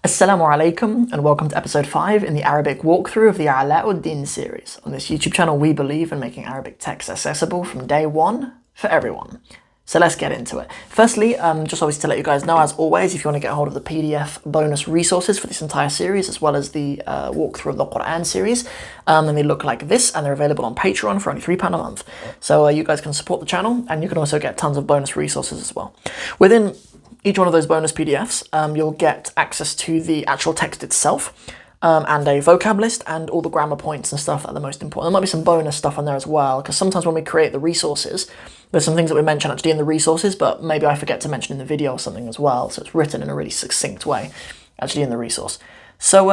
Assalamu alaikum and welcome to episode 5 in the Arabic walkthrough of the ALADDIN series. On this YouTube channel we believe in making Arabic text accessible from day one for everyone. So let's get into it. Firstly, just obviously to let you guys know, as always, if you want to get a hold of the PDF bonus resources for this entire series, as well as the walkthrough of the Quran series, and they look like this, and they're available on Patreon for only £3 a month. So you guys can support the channel, and you can also get tons of bonus resources as well. Within each one of those bonus PDFs, you'll get access to the actual text itself, and a vocab list and all the grammar points and stuff that are the most important. There might be some bonus stuff on there as well, because sometimes when we create the resources, there's some things that we mention actually in the resources, but maybe I forget to mention in the video or something as well, so it's written in a really succinct way, actually in the resource. So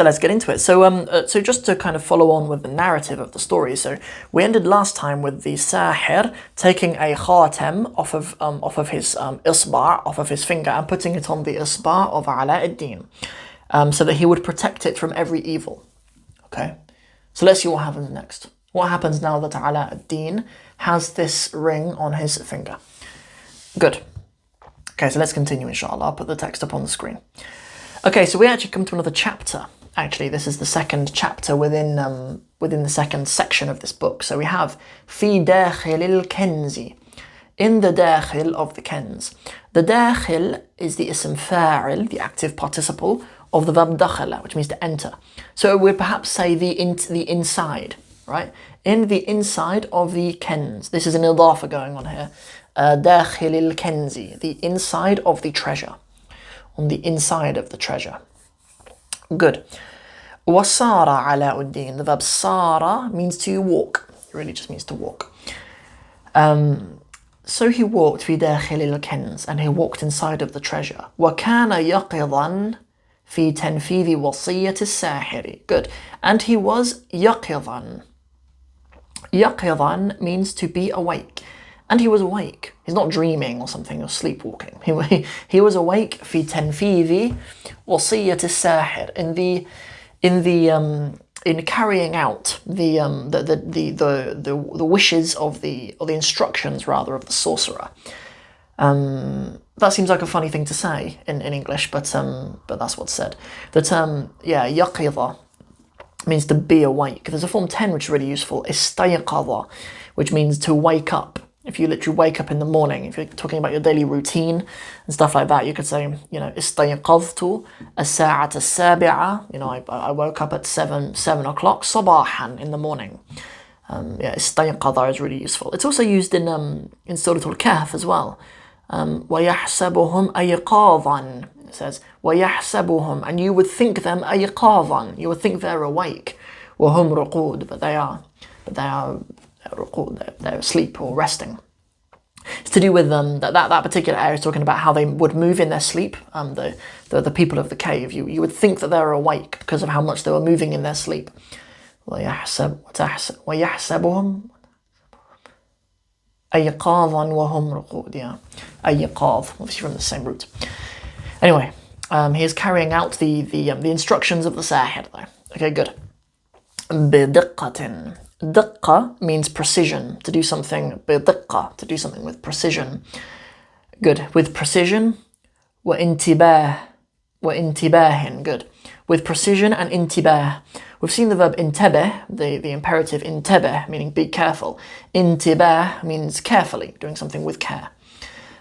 let's get into it. So just to kind of follow on with the narrative of the story, so we ended last time with the Sahir taking a khatam off of his isba', off of his finger, and putting it on the isba' of ALADDIN, so that he would protect it from every evil. Okay, so let's see what happens next. What happens now that ALADDIN has this ring on his finger? Good. Okay, so let's continue, inshallah. I'll put the text up on the screen. Okay, so we actually come to another chapter. Actually, this is the second chapter within the second section of this book. So we have في داخل الكنز, in the dakhil of the kenz. The dakhil is the ism fa'il, the active participle of the verb dakhala, which means to enter. So we'd perhaps say the inside, right? In the inside of the kenz. This is an idafa going on here. داخل الكنز, the inside of the treasure. On the inside of the treasure. Good. وَصَارَ عَلَاءُ, the verb sara means to walk. It really just means to walk. So he walked في داخل الكنز, and he walked inside of the treasure. وَكَانَ يَقِظًا في تنفيذ وصية الساحر. Good. And he was يَقِظًا. يَقِظًا means to be awake. And he was awake. He's not dreaming or something or sleepwalking. He was awake في تنفيذ وصية الساحر, in carrying out the wishes of the instructions rather of the sorcerer. That seems like a funny thing to say in English, but that's what's said. The term يقظة means to be awake. There's a form 10 which is really useful, استيقظ, which means to wake up. If you literally wake up in the morning, if you're talking about your daily routine and stuff like that, you could say, استيقظت الساعة السابعة. I woke up at 7 o'clock صباحا, in the morning. استيقظ is really useful. It's also used in Surah Al-Kahf as well. ويحسبهم أيقاظا. It says ويحسبهم, and you would think them أيقاظا. You would think they're awake. وهم رقود, but they are they're asleep or resting. It's to do with that particular area is talking about how they would move in their sleep. The people of the cave, you would think that they were awake because of how much they were moving in their sleep. وَيَحْسَبُهُمْ أَيْقَاظًا وَهُمْ رُقُودٌ. أَيْقَاظ, obviously from the same root. Anyway, he is carrying out the instructions of the sahir though. Okay, good. بِدِقَّةٍ. Diqqa means precision, to do something bidiqqa, to do something with precision. Good. With precision. وَإِنْتِبَاهٍ. Good. With precision and intibah. We've seen the verb intabah, the imperative intabah, meaning be careful. Intibah means carefully, doing something with care.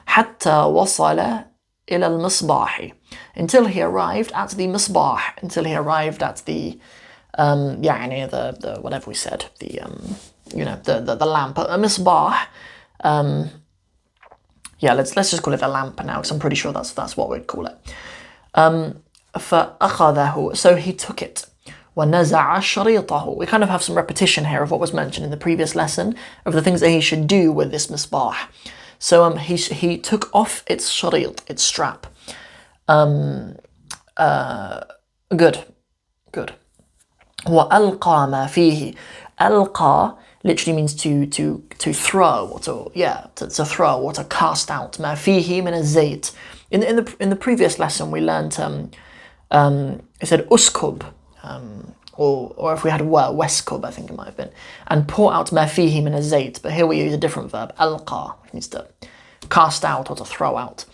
حَتَّى وَصَلَ إِلَى الْمِصْبَاحِ. Until he arrived at the misbah, until he arrived at the the whatever we said, the lamp, a misbah. Let's just call it a lamp now, because I'm pretty sure that's what we'd call it. فأخذه, so he took it. وَنَزَعَ شَرِيطَهُ. We kind of have some repetition here of what was mentioned in the previous lesson of the things that he should do with this misbah. So he took off its sharit, its strap. Good. وَأَلْقَى مَا فِيهِ. أَلْقَى literally means to throw, or to throw or to cast out. مَا فِيهِ مِنَ الزَّيْتِ. In the previous lesson we learned it said uskub, or if we had weskub, I think it might have been, and pour out مَا فِيهِ مِنَ الزَّيْتِ. But here we use a different verb, أَلْقَى, which means to cast out or to throw out.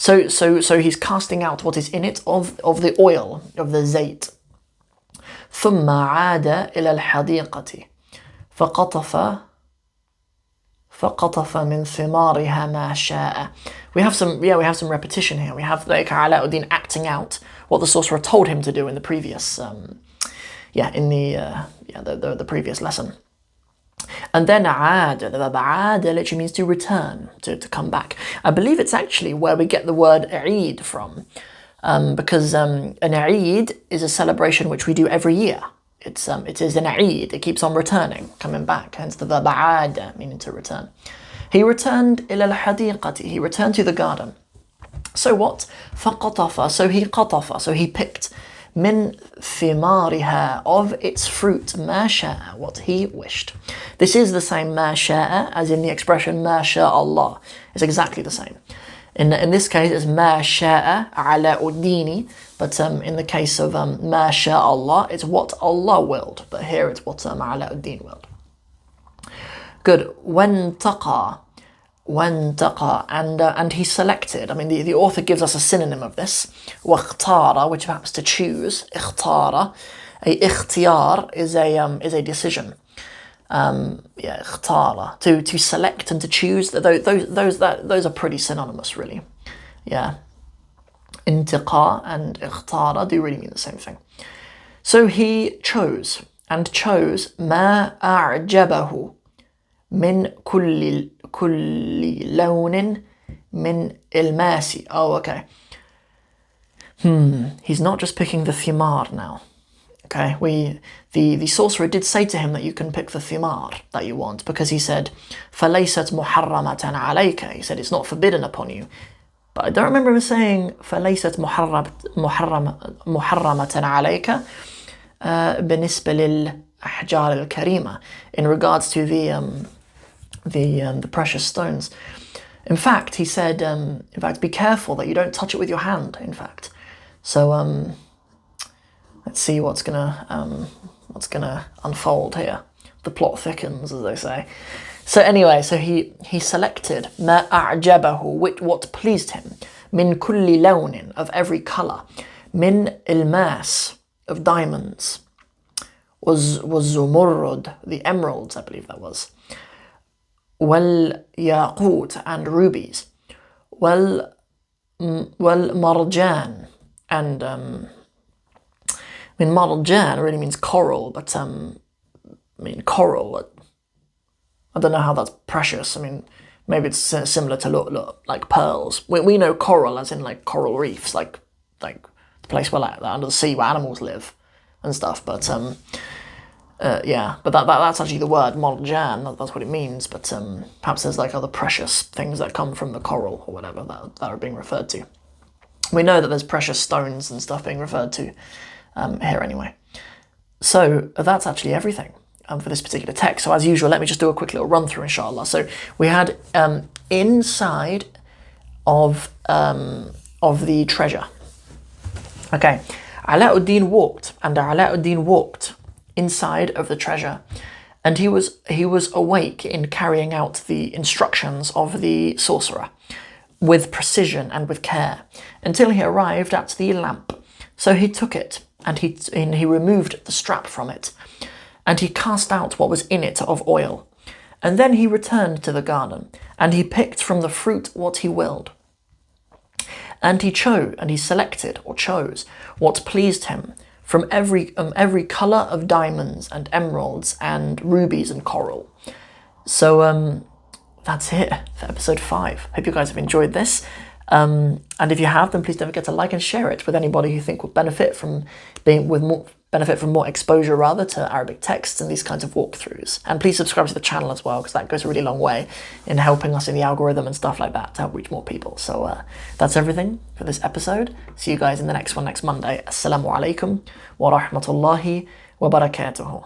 So he's casting out what is in it of the oil, of the zayt. ثم عاد إلى الحديقة فقطف من ثمارها ما شاء. We have some repetition here. We have like ALADDIN acting out what the sorcerer told him to do in the previous the previous lesson. And then عاد, the verb عاد literally means to return, to come back. I believe it's actually where we get the word Eid from, because an Eid is a celebration which we do every year. It is an Eid, it keeps on returning, coming back, hence the verb عاد, meaning to return. He returned إلى الحديقة, he returned to the garden. So what? فقطف, so he picked min thimariha, of its fruit, ma sha'a, what he wished. This is the same ma sha'a as in the expression ma sha Allah. It's exactly the same. In this case, it's ma sha'a ALADDIN, but in the case of ma sha Allah, it's what Allah willed. But here it's what ALADDIN willed. Good. وانتقى, and he selected. I mean, the author gives us a synonym of this, واختار, which happens to choose. اختار, a ikhtiyar is a decision. اختار, to select and to choose. Those are pretty synonymous, really. Yeah, انتقى and اختار do really mean the same thing. So he chose ما أعجبه من كل لون من الماس. Oh, okay. He's not just picking the thimar now. Okay, the sorcerer did say to him that you can pick the thimar that you want, because he said فَلَيْسَتْ مُحَرَّمَةً عَلَيْكَ. He said it's not forbidden upon you. But I don't remember him saying فَلَيْسَتْ مُحَرَّمَةً عَلَيْكَ بِنِسْبَةِ لِلْأَحْجَارِ الْكَرِيمَةِ, in regards to the precious stones. In fact, he said, be careful that you don't touch it with your hand, in fact. So let's see what's gonna unfold here. The plot thickens, as they say. So anyway, so he selected ما أعجبه, what pleased him, من كل لون, of every color, من الماس, of diamonds, was zumurrud, the emeralds, I believe that was, والياقوت, and rubies, والمرجان, and marjan really means coral, but coral, I don't know how that's precious. I mean, maybe it's similar to like pearls. We know coral as in like coral reefs, like the place where like under the sea where animals live and stuff. But but that's actually the word marjan. That's what it means. But perhaps there's like other precious things that come from the coral or whatever that are being referred to. We know that there's precious stones and stuff being referred to here anyway. So that's actually everything for this particular text. So as usual, let me just do a quick little run through, inshallah. So we had inside of the treasure. Okay, ALADDIN walked inside of the treasure, and he was awake in carrying out the instructions of the sorcerer with precision and with care until he arrived at the lamp. So he took it and he removed the strap from it, and he cast out what was in it of oil. And then he returned to the garden, and he picked from the fruit what he willed. And he selected or chose what pleased him from every colour of diamonds and emeralds and rubies and coral. So that's it for episode 5. Hope you guys have enjoyed this. And if you have, then please don't forget to like and share it with anybody who you think would benefit from more exposure rather to Arabic texts and these kinds of walkthroughs. And please subscribe to the channel as well, because that goes a really long way in helping us in the algorithm and stuff like that to help reach more people. So that's everything for this episode. See you guys in the next one next Monday. Assalamu alaikum wa rahmatullahi wa barakatuhu.